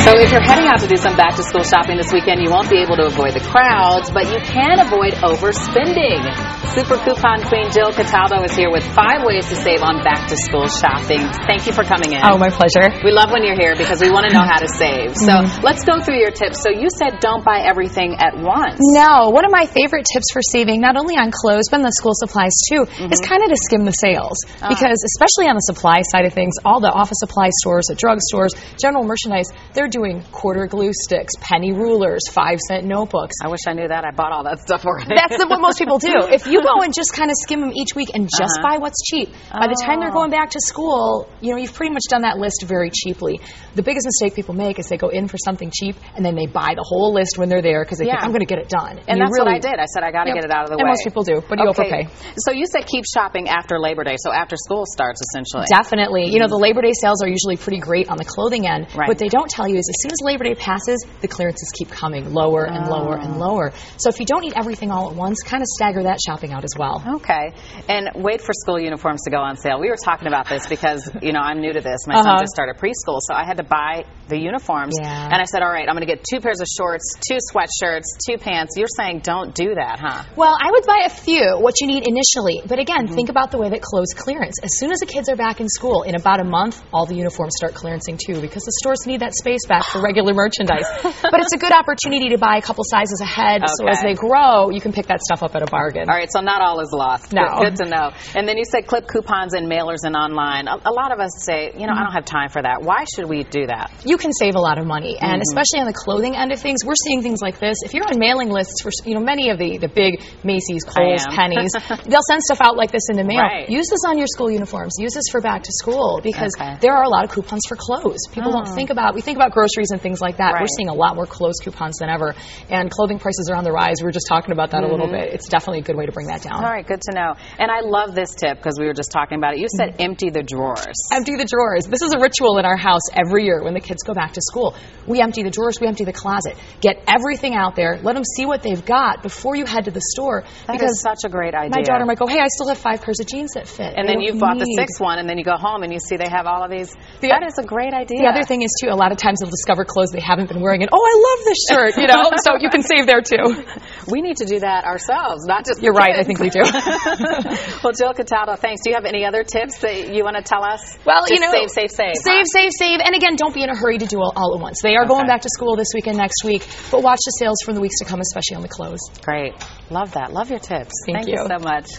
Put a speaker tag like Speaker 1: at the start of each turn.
Speaker 1: So if you're heading out to do some back-to-school shopping this weekend, you won't be able to avoid the crowds, but you can avoid overspending. Super Coupon Queen Jill Cataldo is here with 5 ways to save on back-to-school shopping. Thank you for coming in.
Speaker 2: Oh, my pleasure.
Speaker 1: We love when you're here because we want to know how to save. So let's go through your tips. So you said don't buy everything at once.
Speaker 2: No, one of my favorite tips for saving, not only on clothes, but on the school supplies too, is kind of to skim the sales. Because especially on the supply side of things, all the office supply stores, the drugstores, general merchandise, they're doing quarter glue sticks, penny rulers, 5-cent notebooks.
Speaker 1: I wish I knew that. I bought all that stuff already.
Speaker 2: That's what most people do. If you go and just kind of skim them each week and just buy what's cheap, by the time they're going back to school, you know, you've pretty much done that list very cheaply. The biggest mistake people make is they go in for something cheap and then they buy the whole list when they're there because they think, I'm going to get it done.
Speaker 1: And that's what I did. I said, I got to get it out of the way.
Speaker 2: And most people do, but you overpay.
Speaker 1: So you said keep shopping after Labor Day, so after school starts, essentially.
Speaker 2: Definitely. You know, the Labor Day sales are usually pretty great on the clothing end. What they don't tell you is as soon as Labor Day passes, the clearances keep coming lower and lower and lower. So if you don't need everything all at once, kind of stagger that shopping out as well.
Speaker 1: Okay. And wait for school uniforms to go on sale. We were talking about this because, you know, I'm new to this. My son just started preschool, so I had to buy the uniforms. And I said, all right, I'm going to get 2 pairs of shorts, 2 sweatshirts, 2 pants. You're saying don't do that, huh?
Speaker 2: Well, I would buy a few, what you need initially. But again, think about the way that clothes clearance. As soon as the kids are back in school, in about a month, all the uniforms start clearancing too because the stores need that space back for regular merchandise. But it's a good opportunity to buy a couple sizes ahead so as they grow, you can pick that stuff up at a bargain.
Speaker 1: All right, so not all is lost.
Speaker 2: No.
Speaker 1: Good to know. And then you said clip coupons in mailers and online. A lot of us say, you know, I don't have time for that. Why should we do that?
Speaker 2: You can save a lot of money, and especially on the clothing end of things, we're seeing things like this. If you're on mailing lists for, you know, many of the big Macy's, Kohl's, Pennies, they'll send stuff out like this in the mail. Use this on your school uniforms. Use this for back to school because there are a lot of coupons for clothes. People don't think about, we think about groceries and things like that. We're seeing a lot more clothes coupons than ever, and clothing prices are on the rise. We were just talking about that a little bit. It's definitely a good way to bring that down.
Speaker 1: All right, good to know. And I love this tip because we were just talking about it. You said empty the drawers.
Speaker 2: Empty the drawers. This is a ritual in our house every year when the kids go back to school. We empty the drawers, we empty the closet. Get everything out there, let them see what they've got before you head to the store.
Speaker 1: That is such a great idea.
Speaker 2: My daughter might go, hey, I still have 5 pairs of jeans that fit.
Speaker 1: And then you bought the 6th one, and then you go home and you see they have all of these. That is a great idea.
Speaker 2: The other thing is, too, a lot of times they'll discover clothes they haven't been wearing, and oh, I love this shirt, you know, so you can save there, too.
Speaker 1: We need to do that ourselves, not just
Speaker 2: You're right, I think we do.
Speaker 1: Well, Jill Cataldo, thanks. Do you have any other tips that you want to tell us?
Speaker 2: Well,
Speaker 1: just
Speaker 2: you know,
Speaker 1: save.
Speaker 2: Save. And again, don't be in a hurry to do all at once. They are going back to school this week and next week, but watch the sales from the weeks to come, especially on the clothes.
Speaker 1: Great. Love that. Love your tips.
Speaker 2: Thank you
Speaker 1: so much.